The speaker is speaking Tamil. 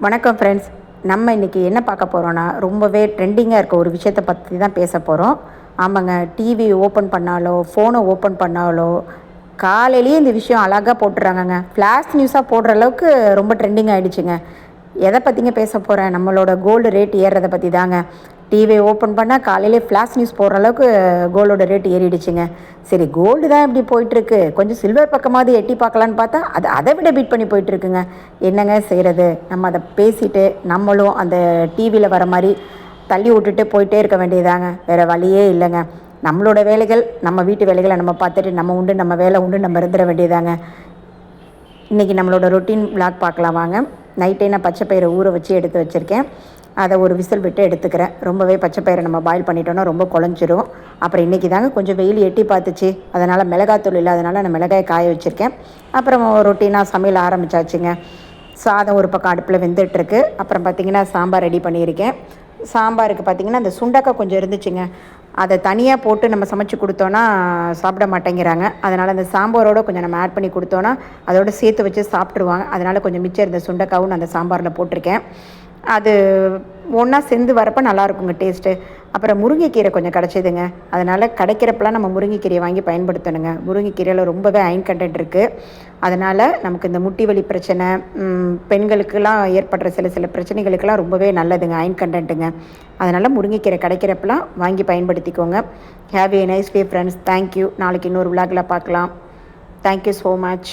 வணக்கம் ஃப்ரெண்ட்ஸ். நம்ம இன்றைக்கி என்ன பார்க்க போகிறோன்னா, ரொம்பவே ட்ரெண்டிங்காக இருக்க ஒரு விஷயத்தை பற்றி தான் பேச போகிறோம். ஆமாங்க, டிவி ஓப்பன் பண்ணாலோ ஃபோனை ஓப்பன் பண்ணாலோ காலையிலேயே இந்த விஷயம் அழகாக போட்டுறாங்கங்க. ஃப்ளாஷ் நியூஸாக போடுற அளவுக்கு ரொம்ப ட்ரெண்டிங் ஆகிடுச்சுங்க. எதை பற்றிங்க பேச போகிறேன்? நம்மளோட கோல்டு ரேட் ஏறுறதை பற்றி தாங்க. டிவியை ஓப்பன் பண்ணால் காலையிலே ஃப்ளாஷ் நியூஸ் போடுற அளவுக்கு கோல்டோட ரேட் ஏறிடுச்சுங்க. சரி, கோல்டு தான் இப்படி போயிட்டுருக்கு, கொஞ்சம் சில்வர் பக்கமாவது எட்டி பார்க்கலான்னு பார்த்தா அதை விட பீட் பண்ணி போயிட்டுருக்குங்க. என்னங்க செய்கிறது? நம்ம அதை பேசிட்டு நம்மளும் அந்த டிவியில் வர மாதிரி தள்ளி விட்டுட்டு போயிட்டே இருக்க வேண்டியதாங்க. வேறு வழியே இல்லைங்க. நம்மளோட வேலைகள், நம்ம வீட்டு வேலைகளை நம்ம பார்த்துட்டு நம்ம உண்டு, நம்ம வேலை உண்டு, நம்ம இருந்துட வேண்டியதாங்க. இன்றைக்கி நம்மளோட ரொட்டீன் விளாக் பார்க்கலாம் வாங்க. நைட்டே நான் பச்சை பயிரை ஊற வச்சு எடுத்து வச்சுருக்கேன். அதை ஒரு விசில் விட்டு எடுத்துக்கிறேன். ரொம்பவே பச்சை பயிரை நம்ம பாயில் பண்ணிட்டோன்னா ரொம்ப குழஞ்சிரும். அப்புறம் இன்றைக்கி தாங்க கொஞ்சம் வெயில் எட்டி பார்த்துச்சு, அதனால் மிளகாத்தூள் இல்லாதனால நான் மிளகாயை காய வச்சுருக்கேன். அப்புறம் ரொட்டீனாக சமையல் ஆரம்பித்தாச்சுங்க. சாதம் ஒரு பக்கம் அடுப்பில் வெந்துட்டுருக்கு. அப்புறம் பார்த்திங்கன்னா சாம்பார் ரெடி பண்ணியிருக்கேன். சாம்பாருக்கு பார்த்திங்கன்னா அந்த சுண்டக்காய் கொஞ்சம் இருந்துச்சுங்க. அதை தனியாக போட்டு நம்ம சமைச்சு கொடுத்தோன்னா சாப்பிட மாட்டேங்கிறாங்க. அதனால் அந்த சாம்பாரோடு கொஞ்சம் நம்ம ஆட் பண்ணி கொடுத்தோன்னா அதோடு சேர்த்து வச்சு சாப்பிட்ருவாங்க. அதனால் கொஞ்சம் மிச்சம் இருந்த சுண்டக்காவும் நான் அந்த சாம்பாரில் போட்டிருக்கேன். அது ஒன்றா சேர்ந்து வரப்போ நல்லாயிருக்குங்க டேஸ்ட்டு. அப்புறம் முருங்கைக்கீரை கொஞ்சம் கிடச்சிதுங்க. அதனால் கிடைக்கிறப்பெல்லாம் நம்ம முருங்கைக்கீரையை வாங்கி பயன்படுத்தணுங்க. முருங்கைக்கீரையில் ரொம்பவே அயன் கண்டென்ட் இருக்குது. அதனால் நமக்கு இந்த முட்டி வலி பிரச்சனை, பெண்களுக்கெல்லாம் ஏற்படுற சில பிரச்சனைகளுக்கெல்லாம் ரொம்பவே நல்லதுங்க, அயன் கண்டென்ட்டுங்க. அதனால் முருங்கைக்கீரை கிடைக்கிறப்பெல்லாம் வாங்கி பயன்படுத்திக்கோங்க. Have a nice day friends. Thank you. நாளைக்கு இன்னொரு விளாகில் பார்க்கலாம். Thank you so much.